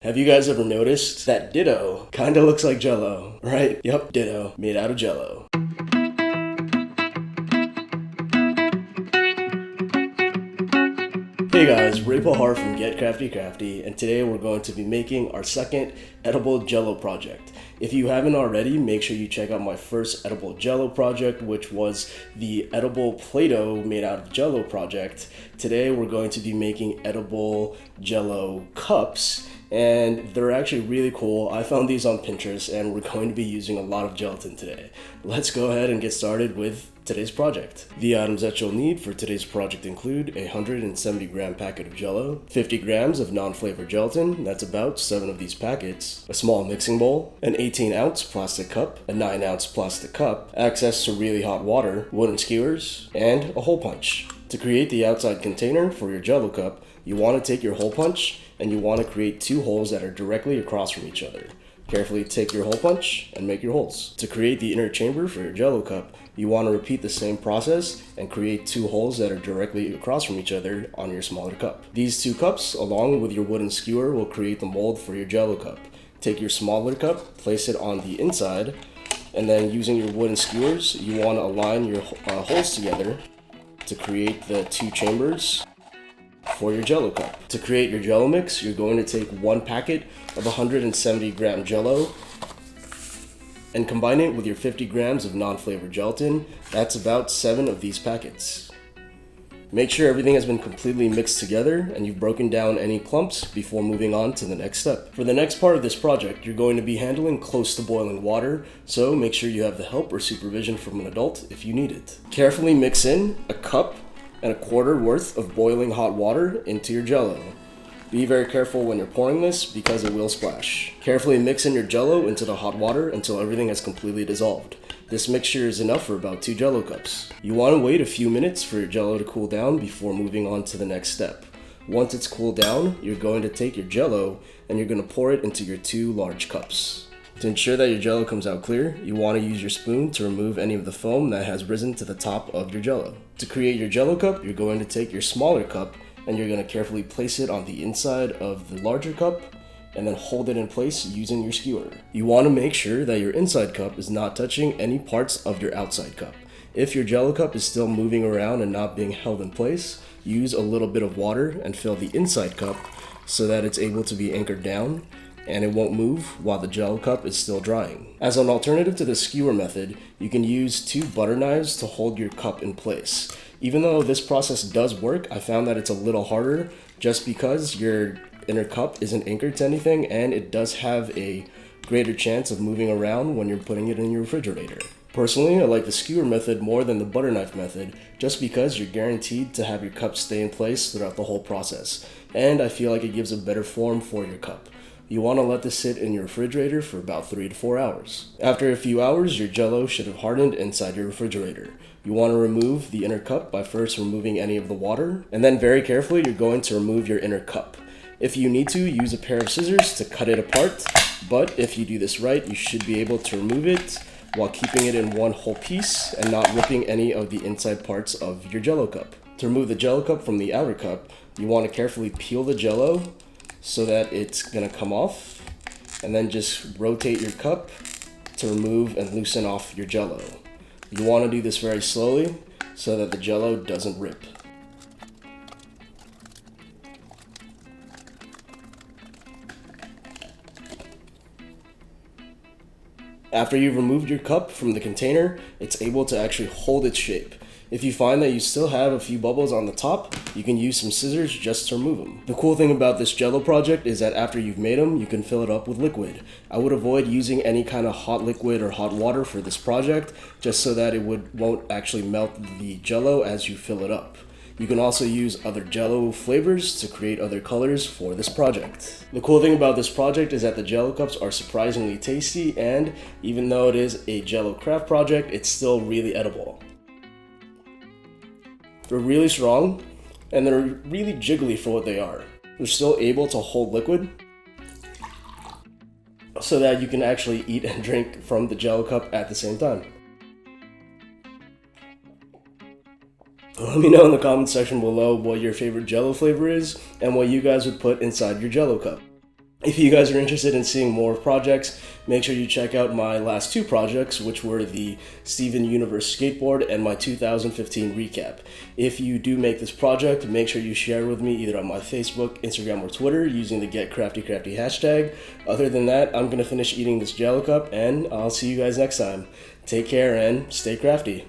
Have you guys ever noticed that Ditto kinda looks like Jello, right? Yup, Ditto, made out of Jello. Hey guys, Ray Pahar from Get Crafty Crafty, and today we're going to be making our second edible Jello project. If you haven't already, make sure you check out my first edible Jello project, which was the edible Play-Doh made out of Jello project. Today we're going to be making edible Jello cups, and they're actually really cool. I found these on Pinterest, and we're going to be using a lot of gelatin today. Let's go ahead and get started with today's project. The items that you'll need for today's project include a 170 gram packet of Jello, 50 grams of non-flavored gelatin, that's about 7 of these packets, a small mixing bowl, an 18 ounce plastic cup, a 9 ounce plastic cup, access to really hot water, wooden skewers, and a hole punch. To create the outside container for your Jello cup, you want to take your hole punch and you want to create 2 holes that are directly across from each other. Carefully take your hole punch and make your holes. To create the inner chamber for your Jello cup, you want to repeat the same process and create 2 holes that are directly across from each other on your smaller cup. These 2 cups, along with your wooden skewer, will create the mold for your Jello cup. Take your smaller cup, place it on the inside, and then using your wooden skewers, you want to align your holes together to create the 2 chambers for your Jello cup. To create your Jello mix, you're going to take 1 packet of 170 gram Jello and combine it with your 50 grams of non-flavored gelatin. That's about 7 of these packets. Make sure everything has been completely mixed together and you've broken down any clumps before moving on to the next step. For the next part of this project, you're going to be handling close to boiling water, so make sure you have the help or supervision from an adult if you need it. Carefully mix in a cup and a quarter worth of boiling hot water into your Jello. Be very careful when you're pouring this because it will splash. Carefully mix in your Jello into the hot water until everything has completely dissolved. This mixture is enough for about 2 Jello cups. You want to wait a few minutes for your Jello to cool down before moving on to the next step. Once it's cooled down, you're going to take your Jello and you're going to pour it into your 2 large cups. To ensure that your Jello comes out clear, you want to use your spoon to remove any of the foam that has risen to the top of your Jello. To create your Jello cup, you're going to take your smaller cup and you're going to carefully place it on the inside of the larger cup and then hold it in place using your skewer. You want to make sure that your inside cup is not touching any parts of your outside cup. If your Jello cup is still moving around and not being held in place, use a little bit of water and fill the inside cup so that it's able to be anchored down and it won't move while the Jello cup is still drying. As an alternative to the skewer method, you can use 2 butter knives to hold your cup in place. Even though this process does work, I found that it's a little harder just because your inner cup isn't anchored to anything and it does have a greater chance of moving around when you're putting it in your refrigerator. Personally, I like the skewer method more than the butter knife method just because you're guaranteed to have your cup stay in place throughout the whole process, and I feel like it gives a better form for your cup. You want to let this sit in your refrigerator for about 3 to 4 hours. After a few hours, your Jello should have hardened inside your refrigerator. You want to remove the inner cup by first removing any of the water, and then very carefully you're going to remove your inner cup. If you need to, use a pair of scissors to cut it apart, but if you do this right, you should be able to remove it while keeping it in one whole piece and not ripping any of the inside parts of your Jello cup. To remove the Jello cup from the outer cup, you want to carefully peel the Jello so that it's gonna come off, and then just rotate your cup to remove and loosen off your Jello. You want to do this very slowly so that the Jello doesn't rip. After you've removed your cup from the container, it's able to actually hold its shape. If you find that you still have a few bubbles on the top, you can use some scissors just to remove them. The cool thing about this Jello project is that after you've made them, you can fill it up with liquid. I would avoid using any kind of hot liquid or hot water for this project, just so that it won't actually melt the Jello as you fill it up. You can also use other Jello flavors to create other colors for this project. The cool thing about this project is that the Jello cups are surprisingly tasty, and even though it is a Jello craft project, it's still really edible. They're really strong, and they're really jiggly for what they are. They're still able to hold liquid, so that you can actually eat and drink from the Jello cup at the same time. Let me know in the comment section below what your favorite Jello flavor is, and what you guys would put inside your Jello cup. If you guys are interested in seeing more projects, make sure you check out my last two projects, which were the Steven Universe skateboard and my 2015 recap. If you do make this project, make sure you share with me either on my Facebook, Instagram, or Twitter using the GetCraftyCrafty hashtag. Other than that, I'm going to finish eating this Jello cup, and I'll see you guys next time. Take care and stay crafty.